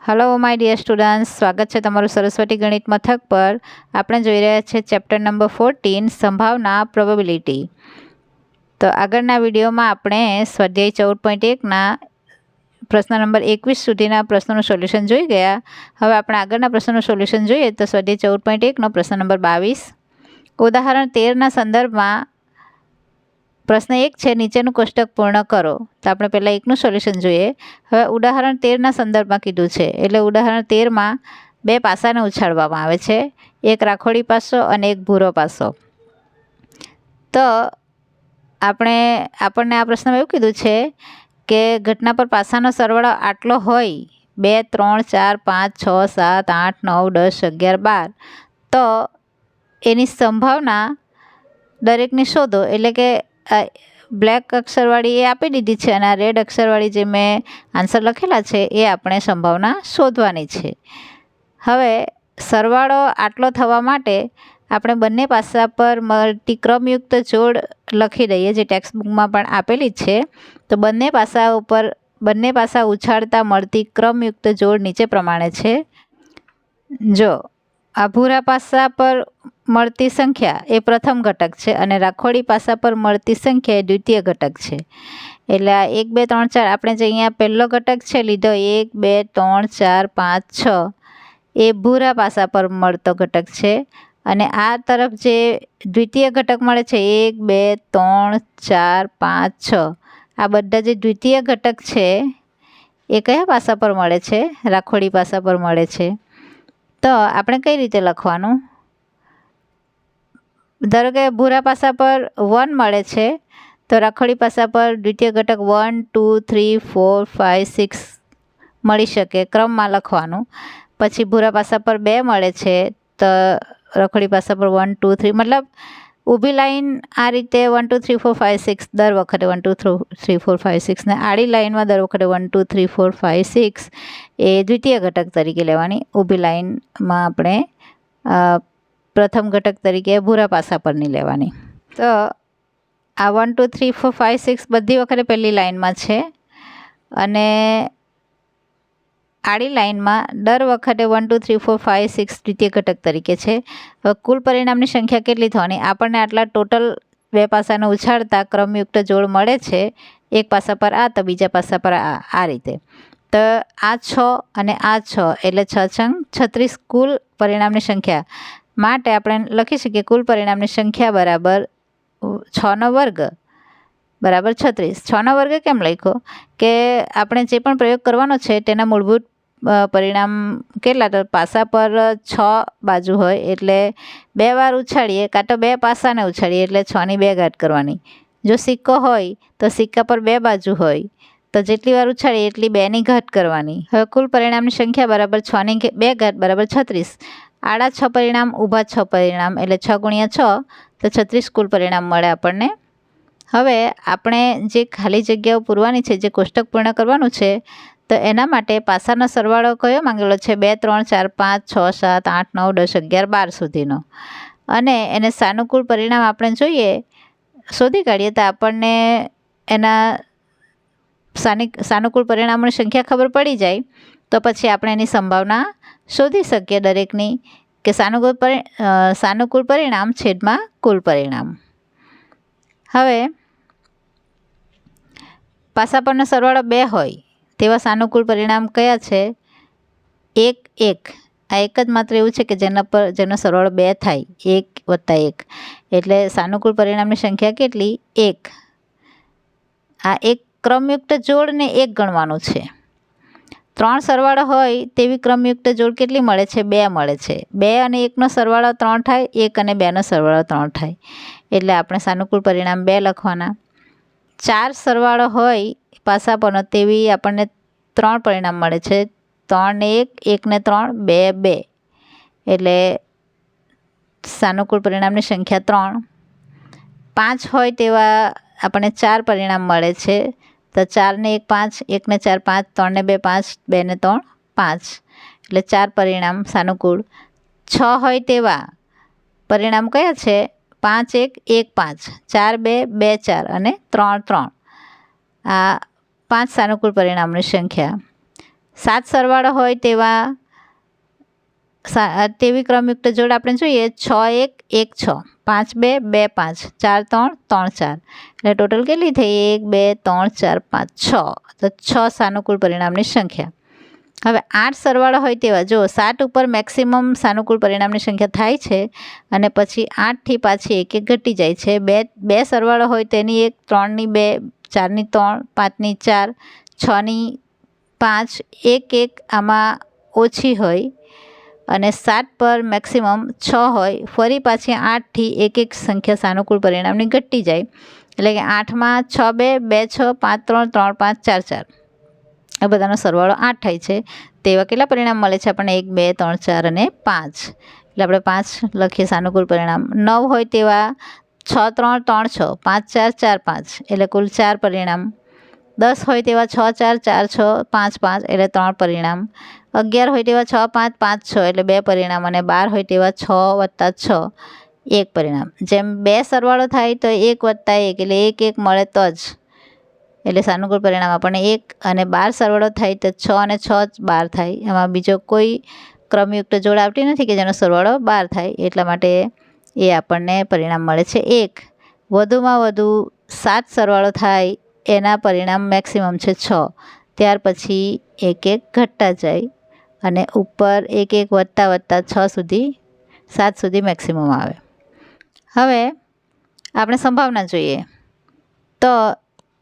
Hello my dear students, स्वागत है तमारू सरस्वती गणित मथक पर। આપણે જોઈ રહ્યા છે ચેપ્ટર નંબર 14 સંભાવના પ્રોબેબિલિટી। તો આગળના વિડીયોમાં આપણે સ્વાધ્યાય 14.1 ના પ્રશ્ન નંબર 21 સુધીના પ્રશ્નોનું સોલ્યુશન જોઈ ગયા। હવે આપણે આગળના પ્રશ્નોનું સોલ્યુશન જોઈએ તો સ્વાધ્યાય 14.1 નો પ્રશ્ન નંબર 22 ઉદાહરણ 13 ના સંદર્ભમાં प्रश्न 1 है नीचेનું કોષ્ટક પૂર્ણ કરો। तो આપણે પહેલા 1 નું સોલ્યુશન જોઈએ। હવે ઉદાહરણ 13 ના સંદર્ભમાં કીધું છે એટલે ઉદાહરણ 13 માં બે પાસાને ઉછાળવામાં આવે છે, એક રાખોડી પાસો અને એક ભૂરો પાસો। તો આપણને આ પ્રશ્નમાં એવું કીધું છે કે ઘટના પર પાસાનો સરવાળો આટલો હોય 2 3 4 5 6 7 8 9 10 11 12 તો એની સંભાવના દરેકની શોધો। એટલે કે બ્લેક અક્ષરવાળી એ આપી દીધી છે અને આ રેડ અક્ષરવાળી જે મેં આન્સર લખેલા છે એ આપણે સંભાવના શોધવાની છે। હવે સરવાળો આટલો થવા માટે આપણે બંને પાસા પર મળતી ક્રમયુક્ત જોડ લખી દઈએ, જે ટેક્સ્ટ બુકમાં પણ આપેલી જ છે। તો બંને પાસા ઉછાળતા મળતી ક્રમયુક્ત જોડ નીચે પ્રમાણે છે। જો આ ભૂરા પાસા પર મળતી સંખ્યા એ પ્રથમ ઘટક છે અને રાખોડી પાસા પર મળતી સંખ્યા એ દ્વિતીય ઘટક છે। એટલે આ 1 2 3 4 આપણે જે અહીંયા પહેલો ઘટક છે લીધો 1 2 3 4 5 6 એ ભૂરા પાસા પર મળતો ઘટક છે અને આ તરફ જે દ્વિતીય ઘટક મળે છે 1 2 3 4 5 6 આ બધા જે દ્વિતીય ઘટક છે એ કયા પાસા પર મળે છે? રાખોડી પાસા પર મળે છે। તો આપણે કઈ રીતે લખવાનું? ધારો કે ભૂરા પાસા પર 1 મળે છે તો રાખોડી પાસા પર દ્વિતીય ઘટક 1 2 3 4 5 6 મળી શકે, ક્રમમાં લખવાનું। પછી ભૂરા પાસા પર 2 મળે છે તો રાખોડી પાસા પર 1 2 3 મતલબ ઊભી લાઈન આ રીતે 1 2 3 4 5 6 દર વખતે 1 2 3 4 5 6 ને આડી લાઈનમાં દર વખતે 1 2 3 4 5 6 એ દ્વિતીય ઘટક તરીકે લેવાની। ઊભી લાઈનમાં આપણે પ્રથમ ઘટક તરીકે ભૂરા પાસા પરની લેવાની। તો આ 1 2 3 4 5 6 બધી વખતે પહેલી લાઈનમાં છે અને આડી લાઈનમાં દર વખતે 1 2 3 4 5 6 દ્વિતીય ઘટક તરીકે છે। હવે કુલ પરિણામની સંખ્યા કેટલી થવાની? આપણને આટલા ટોટલ બે પાસાને ઉછાળતા ક્રમયુક્ત જોડ મળે છે, એક પાસા પર આ તો બીજા પાસા પર આ રીતે। તો આ 6 અને આ 6 એટલે 6 છંગ 36 કુલ પરિણામની સંખ્યા માટે આપણે લખી શકીએ કુલ પરિણામની સંખ્યા બરાબર 6 નો વર્ગ બરાબર 36। 6 નો વર્ગ કેમ લખ્યો કે આપણે જે પણ પ્રયોગ કરવાનો છે તેના મૂળભૂત પરિણામ કેટલા? તો પાસા પર 6 બાજુ હોય એટલે 2 વાર ઉછાળીએ કાં તો 2 પાસાને ઉછાળીએ એટલે 6 ની 2 ઘાત કરવાની। જો સિક્કો હોય તો સિક્કા પર 2 બાજુ હોય તો જેટલી વાર ઉછાળીએ એટલી 2 ની ઘાત કરવાની। હવે કુલ પરિણામની સંખ્યા બરાબર 6 ની 2 ઘાત બરાબર 36। આડા 6 પરિણામ ઊભા 6 પરિણામ એટલે 6 ગુણ્યા 6 તો 36 કુલ પરિણામ મળે આપણને। હવે આપણે જે ખાલી જગ્યાઓ પૂરવાની છે, જે કોષ્ટક પૂર્ણ કરવાનું છે, તો એના માટે પાસાનો સરવાળો કયો માંગેલો છે? 2 3 4 5 6 7 8 9 10 11 12 સુધીનો અને એને સાનુકૂળ પરિણામ આપણે જોઈએ શોધી કાઢીએ તો આપણને એના સાનુકૂળ પરિણામોની સંખ્યા ખબર પડી જાય તો પછી આપણે એની સંભાવના શોધી શકીએ દરેકની કે સાનુકૂળ પરિણામ છેદમાં કુલ પરિણામ। હવે પાસા પરનો સરવાળો 2 હોય તેવા સાનુકૂળ પરિણામ કયા છે? 1 1 આ એક જ માત્ર એવું છે કે જેનો સરવાળો 2 થાય, 1 + 1 એટલે સાનુકૂળ પરિણામની સંખ્યા કેટલી? 1। આ એક ક્રમયુક્ત જોડને 1 ગણવાનું છે। 3 સરવાળો હોય તેવી ક્રમયુક્ત જોડ કેટલી મળે છે? 2 મળે છે। 2 અને 1નો સરવાળો 3 થાય, 1 અને 2નો સરવાળો 3 થાય એટલે આપણે સાનુકૂળ પરિણામ 2 લખવાના। 4 સરવાળો હોય પાસા પરનો તેવી આપણને 3 પરિણામ મળે છે। 3 ને 1 1 ને 3 2 2 એટલે સાનુકૂળ પરિણામની સંખ્યા 3। 5 હોય તેવા આપણને 4 પરિણામ મળે છે। તો 4 ને 1 5 1 ને 4 5 3 ને 2 5 2 ને 3 5 એટલે 4 પરિણામ સાનુકૂળ। 6 હોય તેવા પરિણામ કયા છે? 5 1 1 5 4 2 2 4 અને 3 3 આ 5 સાનુકૂળ પરિણામની સંખ્યા। 7 સરવાળો હોય તેવી ક્રમયુક્ત જોડ આપણે જોઈએ 6 1 1 6 5 2 2 5 4 3 3 4 એટલે ટોટલ કેટલી થઈ 1 2 3 4 5 6 તો 6 સાનુકૂળ પરિણામની સંખ્યા. હવે 8 સરવાળો હોય તેવા જો 7 ઉપર મેક્સિમમ સાનુકૂળ પરિણામની સંખ્યા થાય છે અને પછી 8થી પાછી 1 1 ઘટી જાય છે. 2 સરવાળો હોય તેની 1 3ની 2 4ની 3 5ની 4 6ની 5 1 1 આમાં ઓછી હોય અને 7 પર મેક્સિમમ 6 હોય ફરી પાછી 8થી 1 1 સંખ્યા સાનુકૂળ પરિણામની ઘટી જાય એટલે કે 8માં 6 2 2 6 5 3 3 5 4 4 આ બધાનો સરવાળો 8 થાય છે. તેવા કેટલા પરિણામ મળે છે આપણને 1 2 3 4 અને 5 એટલે આપણે 5 લખીએ સાનુકૂળ પરિણામ. 9 હોય તેવા 6 3 3 6 5 4 4 5 એટલે કુલ 4 પરિણામ. 10 હોય તેવા 6 4 4 6 5 5 એટલે 3 પરિણામ. 11 હોય તેવા 6 5 5 6 એટલે 2 પરિણામ અને 12 હોય તેવા 6 + 6 1 પરિણામ. જેમ 2 સરવાળો થાય તો 1 + 1 એટલે 1 1 મળે તો જ એટલે સાનુકૂળ પરિણામ આપણને 1 અને 12 સરવાળો થાય તો 6 અને 6 12 થાય. એમાં બીજો કોઈ ક્રમયુક્ત જોડ આવતી નથી કે જેનો સરવાળો 12 થાય એટલા માટે એ આપણને પરિણામ મળે છે 1. વધુમાં વધુ 7 સરવાળો થાય એના પરિણામ મેક્સિમમ છે 6. ત્યાર પછી 1 1 ઘટતા જાય અને ઉપર 1 1 વધતા વધતા 6 સુધી 7 સુધી મેક્સિમમ આવે. હવે આપણે સંભાવના જોઈએ તો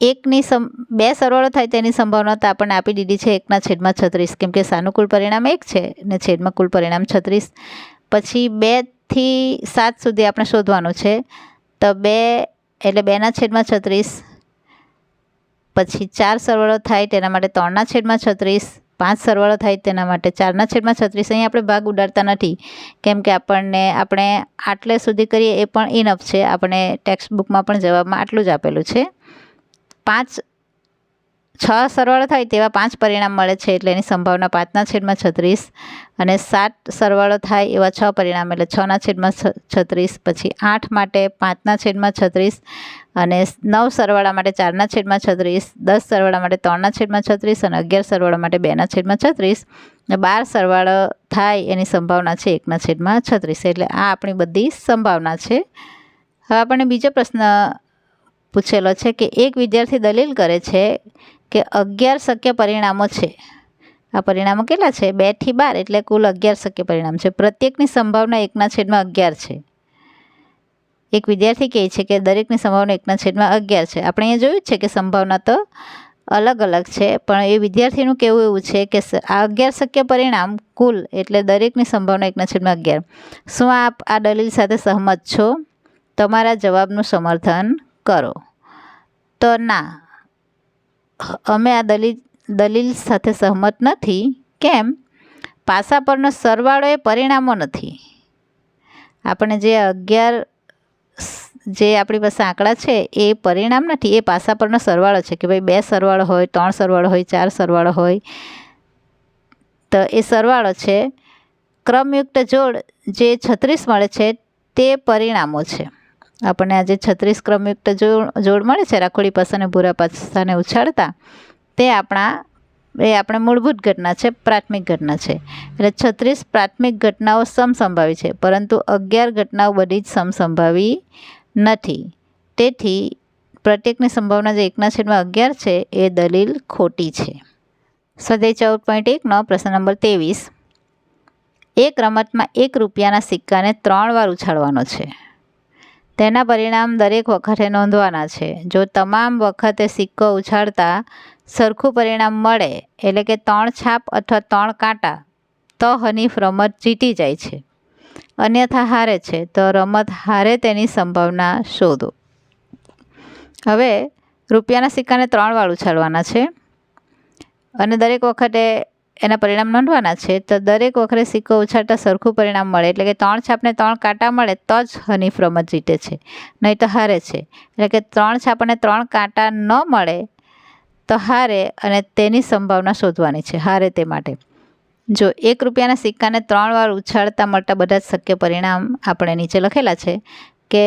2 સરવાળો થાય તેની સંભાવના તો આપણને આપી દીધી છે 1/36 કેમ કે સાનુકૂળ પરિણામ 1 છે ને છેદમાં કુલ પરિણામ 36. પછી 2થી 7 સુધી આપણે શોધવાનું છે તો 2 એટલે 2/36. પછી 4 સરવાળો થાય તેના માટે 3/36. 5 સરવાળો થાય તેના માટે 4/36. અહીં આપણે ભાગ ઉડાડતા નથી કેમ કે આપણે આટલે સુધી કરીએ એ પણ ઇનફ છે. આપણે ટેક્સ્ટ બુકમાં પણ જવાબમાં આટલું જ આપેલું છે. 6 સરવાળો થાય તેવા 5 પરિણામ મળે છે એટલે એની સંભાવના 5/36 અને 7 સરવાળો થાય એવા 6 પરિણામ એટલે 6/36. પછી 8 માટે 5/36 અને 9 સરવાળા માટે 4/36, 10 સરવાળા માટે 3/36 અને 11 સરવાળા માટે 2/36 અને 12 સરવાળો થાય એની સંભાવના છે 1/36. એટલે આ આપણી બધી સંભાવના છે. હવે આપણને બીજો પ્રશ્ન પૂછેલો છે કે એક વિદ્યાર્થી દલીલ કરે છે કે 11 શક્ય પરિણામો છે. આ પરિણામો કેટલા છે 2 થી 12 એટલે કુલ 11 શક્ય પરિણામ છે. પ્રત્યેકની સંભાવના 1/11 છે. એક વિદ્યાર્થી કહે છે કે દરેકની સંભાવના 1/11 છે. આપણે અહીંયા જોયું છે કે સંભાવના તો અલગ અલગ છે પણ એ વિદ્યાર્થીનું કહેવું એવું છે કે આ 11 શક્ય પરિણામ કુલ એટલે દરેકની સંભાવના 1/11. શું આપ આ દલીલ સાથે સહમત છો? તમારા જવાબનું સમર્થન કરો. તો ના, અમે આ દલીલ સાથે સહમત નથી. કેમ? પાસા પરનો સરવાળો એ પરિણામો નથી. આપણે જે 11 જે આપણી પાસે આંકડા છે એ પરિણામ નથી, એ પાસા પરનો સરવાળો છે કે ભાઈ 2 સરવાળો હોય 3 સરવાળો હોય 4 સરવાળો હોય તો એ સરવાળો છે. ક્રમયુક્ત જોડ જે 36 મળે છે તે પરિણામો છે. આપણને આજે 36 ક્રમયુક્ત જોડ મળે છે રાખોડી પાસાને ભૂરા પાસાને ઉછાળતા તે આપણે મૂળભૂત ઘટના છે, પ્રાથમિક ઘટના છે. એટલે 36 પ્રાથમિક ઘટનાઓ સમસંભાવી છે પરંતુ 11 ઘટનાઓ બધી જ સમસંભાવી નથી. તેથી પ્રત્યેકની સંભાવના જે 1/11 છે એ દલીલ ખોટી છે. સ્વાધ્યાય 14.1નો પ્રશ્ન નંબર 23. એક રમતમાં 1 રૂપિયાના સિક્કાને 3 વાર ઉછાળવાનો છે. તેના પરિણામ દરેક વખતે નોંધવાના છે. જો તમામ વખતે સિક્કો ઉછાળતા સરખું પરિણામ મળે એટલે કે 3 છાપ અથવા 3 કાંટા તો હનીફ રમત જીતી જાય છે. અન્યથા હારે છે તો રમત હારે તેની સંભાવના શોધો. હવે રૂપિયાના સિક્કાને 3 વાર ઉછાળવાના છે અને દરેક વખતે એના પરિણામ નોંધવાના છે. તો દરેક વખતે સિક્કો ઉછાળતા સરખું પરિણામ મળે એટલે કે 3 છાપને 3 કાંટા મળે તો જ હનીફ રમત જીતે છે, નહીં તો હારે છે. એટલે કે 3 છાપ અને 3 કાંટા ન મળે તો હારે અને તેની સંભાવના શોધવાની છે હારે તે માટે. જો 1 રૂપિયાના સિક્કાને 3 વાર ઉછાળતા મળતા બધા જ શક્ય પરિણામ આપણે નીચે લખેલા છે કે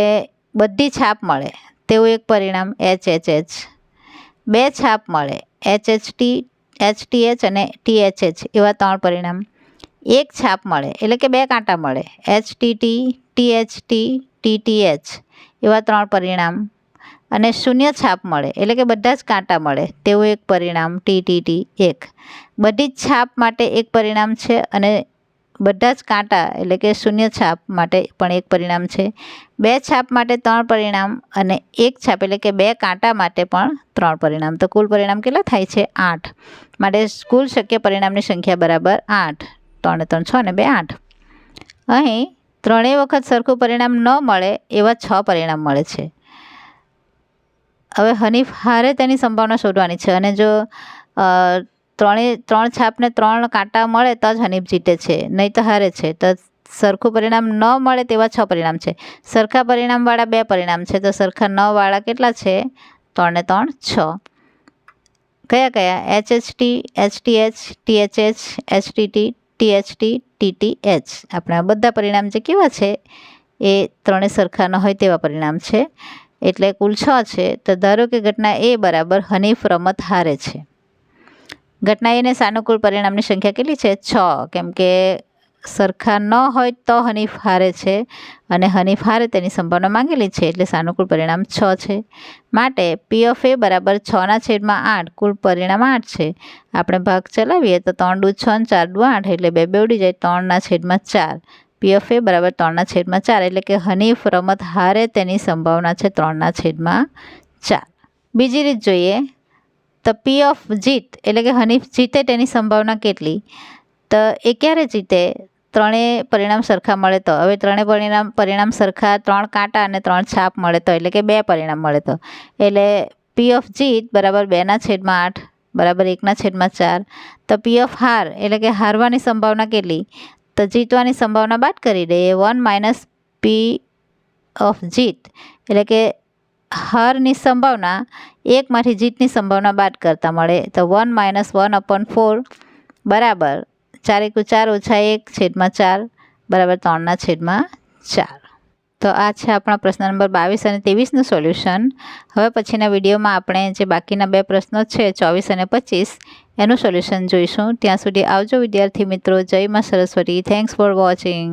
બધી છાપ મળે તેવું એક પરિણામ HHH, 2 છાપ મળે HHT HTH અને THH એવા 3 પરિણામ. એક છાપ મળે એટલે કે 2 કાંટા મળે, HTT, THT, TTH એવા 3 પરિણામ. અને શૂન્ય છાપ મળે એટલે કે બધા જ કાંટા મળે તેવું એક પરિણામ, TTT 1. બધી જ છાપ માટે એક પરિણામ છે અને બધા જ કાંટા એટલે કે શૂન્ય છાપ માટે પણ એક પરિણામ છે. 2 છાપ માટે 3 પરિણામ અને એક છાપ એટલે કે 2 કાંટા માટે પણ 3 પરિણામ. તો કુલ પરિણામ કેટલા થાય છે? 8. માટે કુલ શક્ય પરિણામની સંખ્યા બરાબર 8. 3 ને 3 6 અને 2 8. અહીં 3 વખત સરખું પરિણામ ન મળે એવા 6 પરિણામ મળે છે. હવે હનીફ હારે તેની સંભાવના શોધવાની છે અને જો 3 છાપને 3 કાંટા મળે તો જ હનીફ જીતે છે, નહીં તો હારે છે. તો સરખું પરિણામ ન મળે તેવા 6 પરિણામ છે. સરખા પરિણામવાળા 2 પરિણામ છે, તો સરખા ન વાળા કેટલા છે? 3 ને 3 6. કયા કયા? HHT, HTH, THH, HTT, THT, TTH. આપણા બધા પરિણામ જે કેવા છે એ 3 સરખા ન હોય તેવા પરિણામ છે. એટલે કુલ 6 છે. તો ધારો કે ઘટના A બરાબર હનીફ રમત હારે છે. ઘટના એને સાનુકૂળ પરિણામની સંખ્યા કેટલી છે? 6. કેમ કે સરખા ન હોય તો હનીફ હારે છે અને હનીફ હારે તેની સંભાવના માંગેલી છે એટલે સાનુકૂળ પરિણામ 6 છે. માટે P of A બરાબર 6/8. કુલ પરિણામ 8 છે. આપણે ભાગ ચલાવીએ તો 3 દુ 6 ને 4 દુ 8 એટલે 2 2 ઉડી જાય. 3/4. P of A બરાબર 3/4 એટલે કે હનીફ રમત હારે તેની સંભાવના છે 3/4. બીજી રીત જોઈએ તો P of જીત એટલે કે હનીફ જીતે તેની સંભાવના કેટલી? તો એ ક્યારે જીતે? 3 પરિણામ સરખા મળે તો. હવે 3 પરિણામ સરખા 3 કાંટા અને 3 છાપ મળે તો, એટલે કે 2 પરિણામ મળે તો. એટલે P of જીત બરાબર 2/8 બરાબર 1/4. તો P of હાર એટલે કે હારવાની સંભાવના કેટલી? તો જીતવાની સંભાવના બાદ કરી દઈએ. 1 - P of જીત એટલે કે હારની સંભાવના 1માંથી જીતની સંભાવના બાદ કરતાં મળે. તો 1 - 1/4 બરાબર 4 × 4 - 1/4 બરાબર 3/4. તો આ છે આપણા પ્રશ્ન નંબર 22 અને 23નું સોલ્યુશન. હવે પછીના વિડીયોમાં આપણે જે બાકીના 2 પ્રશ્નો છે 24 અને 25 એનું સોલ્યુશન જોઈશું. ત્યાં સુધી આવજો વિદ્યાર્થી મિત્રો. જય માં સરસ્વતી. Thanks for watching.